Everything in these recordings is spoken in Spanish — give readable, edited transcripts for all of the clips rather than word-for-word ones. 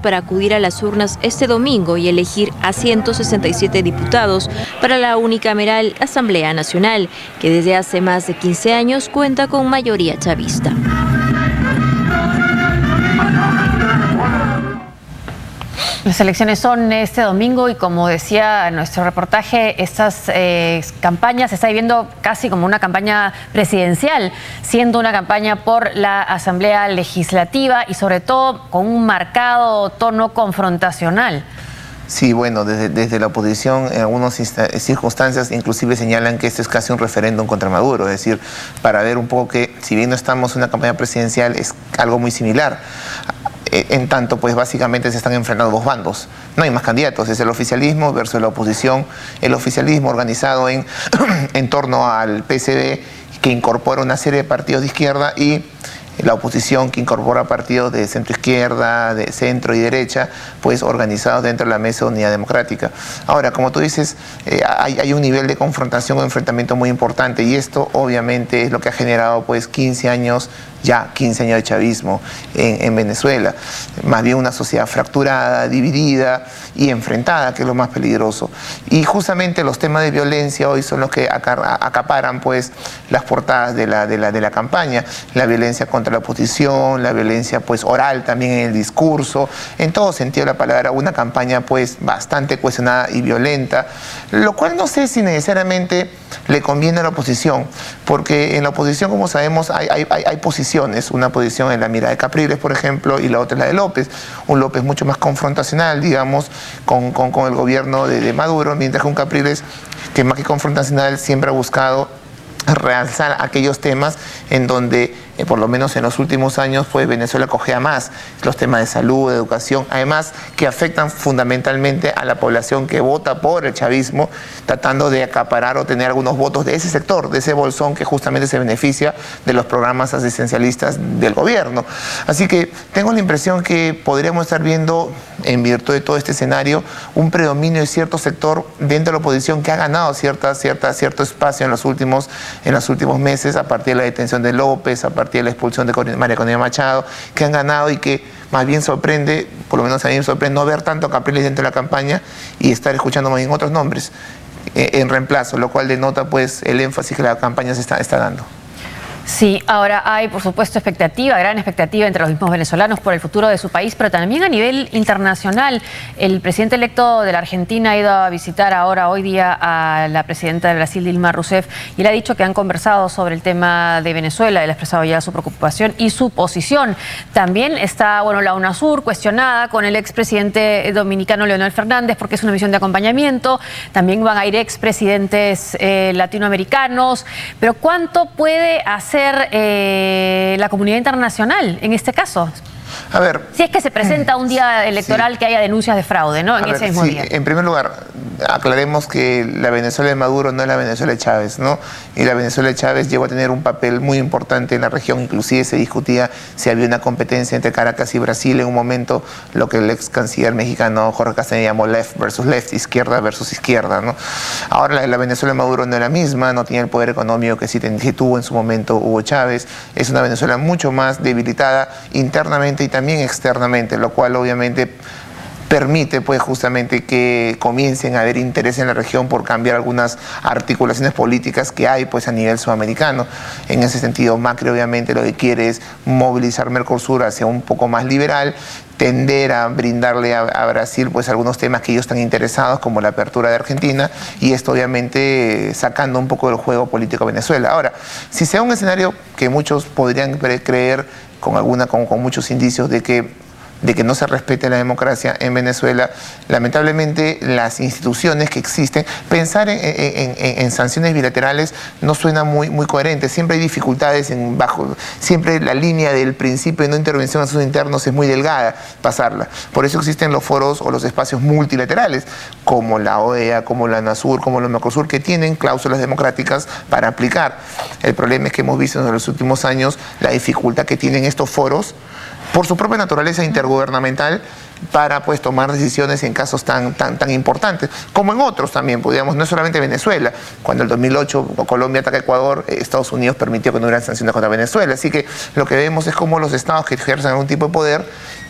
para acudir a las urnas este domingo y elegir a 167 diputados para la unicameral Asamblea Nacional, que desde hace más de 15 años cuenta con mayoría chavista. Las elecciones son este domingo y, como decía nuestro reportaje, estas campañas se está viviendo casi como una campaña presidencial, siendo una campaña por la Asamblea Legislativa y sobre todo con un marcado tono confrontacional. Sí, bueno, desde la oposición en algunas circunstancias inclusive señalan que esto es casi un referéndum contra Maduro, es decir, para ver un poco que si bien no estamos en una campaña presidencial es algo muy similar. En tanto, pues básicamente se están enfrentando dos bandos. No hay más candidatos, es el oficialismo versus la oposición. El oficialismo organizado en torno al PSB, que incorpora una serie de partidos de izquierda, y la oposición, que incorpora partidos de centro-izquierda, de centro y derecha, pues organizados dentro de la Mesa de Unidad Democrática. Ahora, como tú dices, hay un nivel de confrontación o enfrentamiento muy importante, y esto obviamente es lo que ha generado pues 15 años de chavismo en Venezuela. Más bien una sociedad fracturada, dividida y enfrentada, que es lo más peligroso. Y justamente los temas de violencia hoy son los que acaparan pues las portadas de la campaña. La violencia contra la oposición, la violencia pues oral también en el discurso, en todo sentido de la palabra, una campaña pues bastante cuestionada y violenta, lo cual no sé si necesariamente le conviene a la oposición, porque en la oposición, como sabemos, hay posiciones, una posición en la mirada de Capriles, por ejemplo, y la otra es la de López, un López mucho más confrontacional, digamos, con el gobierno de Maduro, mientras que un Capriles que más que confrontacional siempre ha buscado realzar aquellos temas en donde, por lo menos en los últimos años, pues Venezuela cojea más, los temas de salud, de educación, además que afectan fundamentalmente a la población que vota por el chavismo, tratando de acaparar o tener algunos votos de ese sector, de ese bolsón que justamente se beneficia de los programas asistencialistas del gobierno. Así que tengo la impresión que podríamos estar viendo, en virtud de todo este escenario, un predominio de cierto sector dentro de la oposición que ha ganado cierto espacio en los últimos meses, a partir de la detención de López, a partir de la expulsión de María Corina Machado, que han ganado y que más bien sorprende, por lo menos a mí me sorprende, no ver tanto a Capriles dentro de la campaña y estar escuchando más bien otros nombres en reemplazo, lo cual denota pues el énfasis que la campaña se está dando. Sí, ahora hay, por supuesto, gran expectativa entre los mismos venezolanos por el futuro de su país, pero también a nivel internacional. El presidente electo de la Argentina ha ido a visitar hoy día a la presidenta de Brasil, Dilma Rousseff, y le ha dicho que han conversado sobre el tema de Venezuela. Él ha expresado ya su preocupación y su posición. También está, la UNASUR cuestionada con el expresidente dominicano Leonel Fernández, porque es una misión de acompañamiento. También van a ir expresidentes latinoamericanos. Pero ¿cuánto puede hacer la comunidad internacional en este caso? A ver, si es que se presenta un día electoral, sí, que haya denuncias de fraude, ¿no? En ese mismo día. En primer lugar, aclaremos que la Venezuela de Maduro no es la Venezuela de Chávez, ¿no? Y la Venezuela de Chávez llegó a tener un papel muy importante en la región, inclusive se discutía si había una competencia entre Caracas y Brasil en un momento, lo que el ex canciller mexicano Jorge Castañeda llamó left versus left, izquierda versus izquierda, ¿no? Ahora la Venezuela de Maduro no es la misma, no tiene el poder económico que tuvo en su momento Hugo Chávez, es una Venezuela mucho más debilitada internamente y también externamente, lo cual obviamente permite pues justamente que comiencen a haber interés en la región por cambiar algunas articulaciones políticas que hay pues a nivel sudamericano. En ese sentido, Macri obviamente lo que quiere es movilizar Mercosur hacia un poco más liberal, tender a brindarle a Brasil pues algunos temas que ellos están interesados, como la apertura de Argentina, y esto obviamente sacando un poco del juego político a Venezuela. Ahora, si sea un escenario que muchos podrían creer con muchos indicios de que no se respete la democracia en Venezuela, lamentablemente las instituciones que existen, pensar en sanciones bilaterales no suena muy coherente. Siempre hay dificultades siempre la línea del principio de no intervención en asuntos internos es muy delgada, pasarla. Por eso existen los foros o los espacios multilaterales, como la OEA, como la UNASUR, como los Mercosur, que tienen cláusulas democráticas para aplicar. El problema es que hemos visto en los últimos años la dificultad que tienen estos foros por su propia naturaleza intergubernamental para pues tomar decisiones en casos tan importantes, como en otros también, podríamos, no es solamente Venezuela. Cuando en el 2008 Colombia ataca a Ecuador, Estados Unidos permitió que no hubieran sanciones contra Venezuela. Así que lo que vemos es cómo los estados que ejercen algún tipo de poder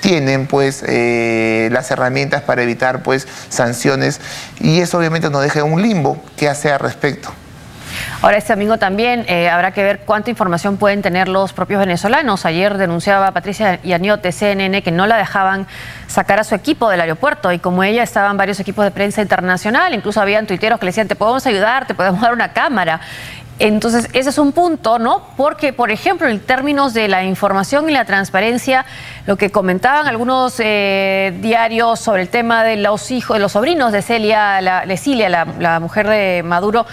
tienen pues las herramientas para evitar pues sanciones, y eso obviamente nos deja en un limbo. ¿Qué hacer al respecto? Ahora, este domingo también habrá que ver cuánta información pueden tener los propios venezolanos. Ayer denunciaba Patricia Yaniot de CNN que no la dejaban sacar a su equipo del aeropuerto, y como ella estaban varios equipos de prensa internacional, incluso habían tuiteros que le decían: te podemos ayudar, te podemos dar una cámara. Entonces, ese es un punto, ¿no? Porque, por ejemplo, en términos de la información y la transparencia, lo que comentaban algunos diarios sobre el tema de los hijos, de los sobrinos de Cilia, la mujer de Maduro,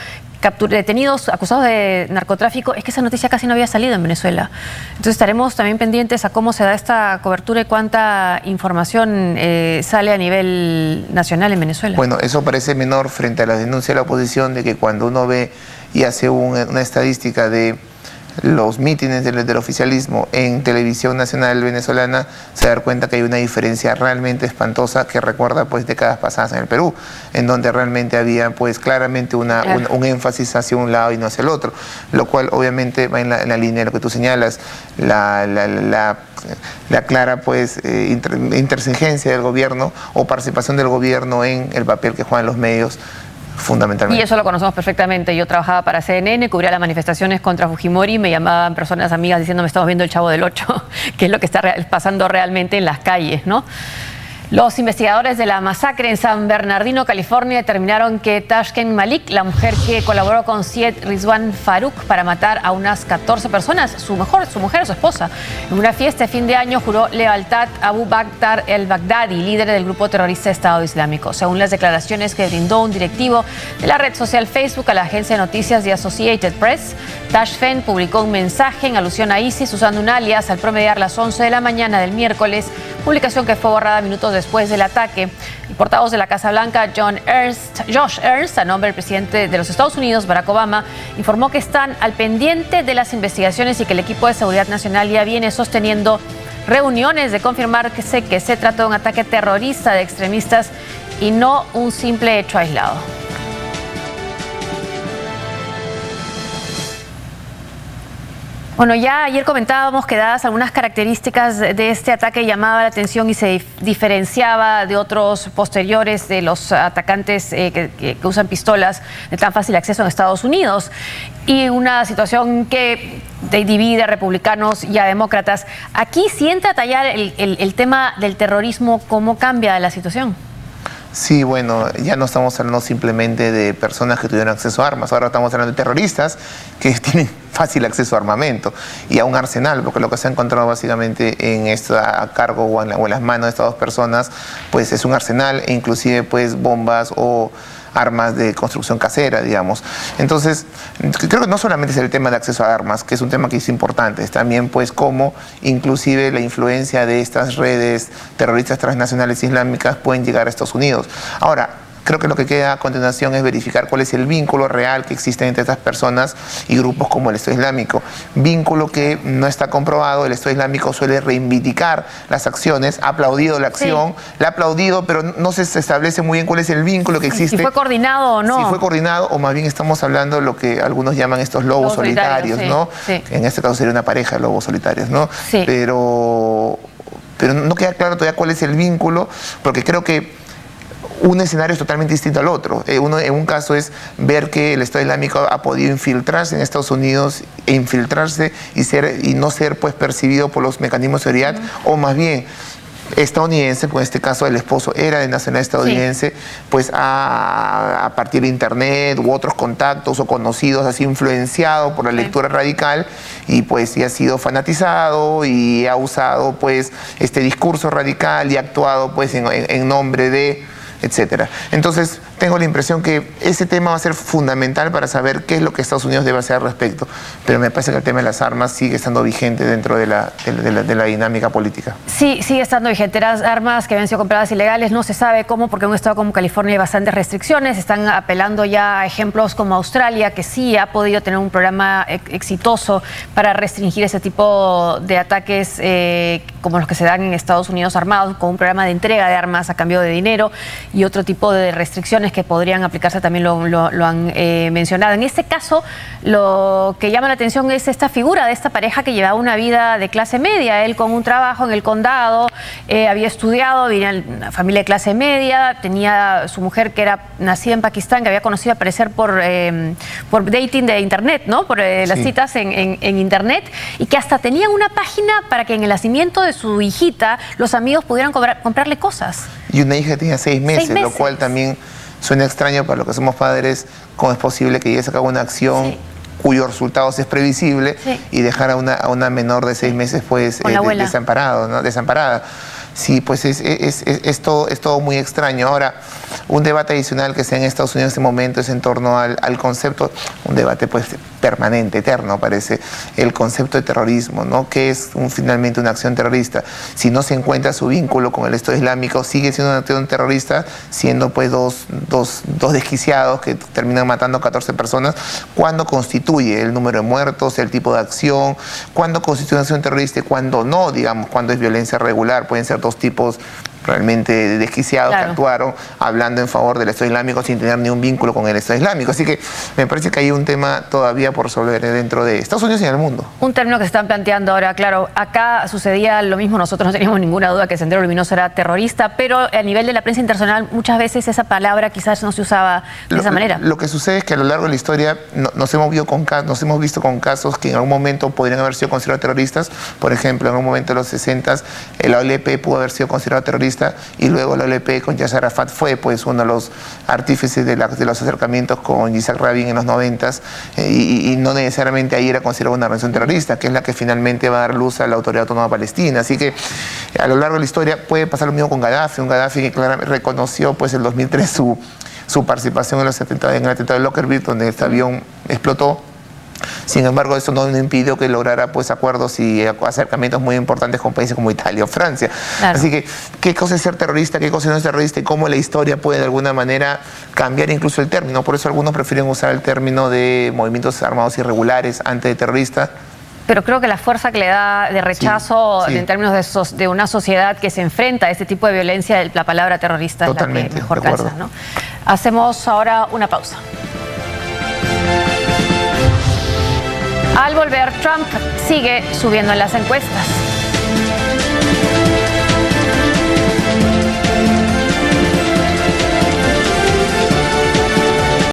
detenidos, acusados de narcotráfico, es que esa noticia casi no había salido en Venezuela. Entonces estaremos también pendientes a cómo se da esta cobertura y cuánta información sale a nivel nacional en Venezuela. Bueno, eso parece menor frente a la denuncia de la oposición de que cuando uno ve y hace una estadística de los mítines del oficialismo en televisión nacional venezolana, se da cuenta que hay una diferencia realmente espantosa que recuerda pues décadas pasadas en el Perú, en donde realmente había pues claramente un énfasis hacia un lado y no hacia el otro, lo cual obviamente va en la línea de lo que tú señalas, la clara pues intransigencia del gobierno o participación del gobierno en el papel que juegan los medios. Fundamentalmente. Y eso lo conocemos perfectamente. Yo trabajaba para CNN, cubría las manifestaciones contra Fujimori, me llamaban personas amigas diciéndome: estamos viendo el Chavo del Ocho, que es lo que está pasando realmente en las calles, ¿no? Los investigadores de la masacre en San Bernardino, California, determinaron que Tashken Malik, la mujer que colaboró con Syed Rizwan Farouk para matar a unas 14 personas, su mujer, su esposa, en una fiesta de fin de año, juró lealtad a Abu Bakr el-Baghdadi, líder del grupo terrorista Estado Islámico. Según las declaraciones que brindó un directivo de la red social Facebook a la agencia de noticias de Associated Press, Tashken publicó un mensaje en alusión a ISIS usando un alias al promediar las 11 de la mañana del miércoles, publicación que fue borrada minutos después del ataque. El portavoz de la Casa Blanca, Josh Ernst, a nombre del presidente de los Estados Unidos, Barack Obama, informó que están al pendiente de las investigaciones y que el equipo de seguridad nacional ya viene sosteniendo reuniones de confirmar que se trató de un ataque terrorista de extremistas y no un simple hecho aislado. Bueno, ya ayer comentábamos que dadas algunas características de este ataque llamaba la atención y se diferenciaba de otros posteriores de los atacantes que usan pistolas de tan fácil acceso en Estados Unidos, y una situación que divide a republicanos y a demócratas. Aquí, si entra a tallar el tema del terrorismo, ¿cómo cambia la situación? Sí, bueno, ya no estamos hablando simplemente de personas que tuvieron acceso a armas, ahora estamos hablando de terroristas que tienen fácil acceso a armamento y a un arsenal, porque lo que se ha encontrado básicamente a cargo o en las manos de estas dos personas, pues es un arsenal e inclusive pues bombas o armas de construcción casera, digamos. Entonces, creo que no solamente es el tema de acceso a armas, que es un tema que es importante, es también pues cómo inclusive la influencia de estas redes terroristas transnacionales islámicas pueden llegar a Estados Unidos. Ahora, creo que lo que queda a continuación es verificar cuál es el vínculo real que existe entre estas personas y grupos como el Estado Islámico. Vínculo que no está comprobado. El Estado Islámico suele reivindicar las acciones, ha aplaudido la acción, sí, la ha aplaudido, pero no se establece muy bien cuál es el vínculo que existe. Si fue coordinado o no. Si fue coordinado, o más bien estamos hablando de lo que algunos llaman estos lobos solitarios, sí, ¿no? Sí. En este caso sería una pareja de lobos solitarios, ¿no? Sí. Pero no queda claro todavía cuál es el vínculo, porque creo que un escenario es totalmente distinto al otro. En un caso es ver que el Estado Islámico ha podido infiltrarse en Estados Unidos e infiltrarse y no ser pues percibido por los mecanismos de seguridad, o más bien estadounidense, pues en este caso el esposo era de nacionalidad estadounidense, sí, pues a partir de internet u otros contactos o conocidos, así influenciado por la lectura radical, y pues y ha sido fanatizado y ha usado pues este discurso radical y ha actuado pues en nombre de etcétera. Entonces, tengo la impresión que ese tema va a ser fundamental para saber qué es lo que Estados Unidos debe hacer al respecto. Pero me parece que el tema de las armas sigue estando vigente dentro de la dinámica política. Sí, sigue estando vigente. Las armas que habían sido compradas ilegales, no se sabe cómo, porque en un estado como California hay bastantes restricciones. Están apelando ya a ejemplos como Australia, que sí ha podido tener un programa exitoso para restringir ese tipo de ataques como los que se dan en Estados Unidos armados, con un programa de entrega de armas a cambio de dinero. y otro tipo de restricciones que podrían aplicarse, también lo han mencionado. En este caso, lo que llama la atención es esta figura de esta pareja que llevaba una vida de clase media, él con un trabajo en el condado, había estudiado, venía de una familia de clase media, tenía su mujer que era nacida en Pakistán, que había conocido al parecer por dating de internet, ¿no? Por las citas en internet, y que hasta tenían una página para que en el nacimiento de su hijita los amigos pudieran comprarle cosas. Y una hija tenía 6 meses, lo cual también suena extraño para los que somos padres. ¿Cómo es posible que lleves a cabo una acción cuyos resultados es previsible y dejar a una menor de 6 meses pues desamparado, ¿no? Desamparada? Sí, pues es todo muy extraño. Ahora, un debate adicional que se da en Estados Unidos en este momento es en torno al concepto, un debate pues permanente, eterno parece, el concepto de terrorismo, ¿no? ¿Qué es finalmente una acción terrorista? Si no se encuentra su vínculo con el Estado Islámico, sigue siendo una acción terrorista, siendo pues dos desquiciados que terminan matando a 14 personas. ¿Cuándo constituye el número de muertos, el tipo de acción? ¿Cuándo constituye una acción terrorista y cuándo no? Digamos, cuando es violencia regular. Pueden ser dos tipos realmente desquiciados que actuaron hablando en favor del Estado Islámico sin tener ni un vínculo con el Estado Islámico. Así que me parece que hay un tema todavía por resolver dentro de Estados Unidos y en el mundo. Un término que se están planteando ahora, claro, acá sucedía lo mismo, nosotros no teníamos ninguna duda que Sendero Luminoso era terrorista, pero a nivel de la prensa internacional muchas veces esa palabra quizás no se usaba de esa manera. Lo que sucede es que a lo largo de la historia nos hemos visto con casos que en algún momento podrían haber sido considerados terroristas. Por ejemplo, en un momento de los 60s, la OLP pudo haber sido considerado terrorista, y luego la OLP con Yasser Arafat fue pues uno de los artífices de los acercamientos con Yitzhak Rabin en los 90s, y no necesariamente ahí era considerada una organización terrorista, que es la que finalmente va a dar luz a la Autoridad Autónoma Palestina. Así que a lo largo de la historia puede pasar lo mismo con Gaddafi, un Gaddafi que claramente reconoció pues en 2003 su participación en el atentado de Lockerbie, donde este avión explotó. Sin embargo, eso no impidió que lograra pues acuerdos y acercamientos muy importantes con países como Italia o Francia. Claro. Así que, ¿qué cosa es ser terrorista? ¿Qué cosa no es terrorista? Y cómo la historia puede de alguna manera cambiar incluso el término. Por eso algunos prefieren usar el término de movimientos armados irregulares antes de terrorista. Pero creo que la fuerza que le da de rechazo en términos de una sociedad que se enfrenta a este tipo de violencia, la palabra terrorista es la que mejor calza, ¿no? Hacemos ahora una pausa. Al volver, Trump sigue subiendo en las encuestas.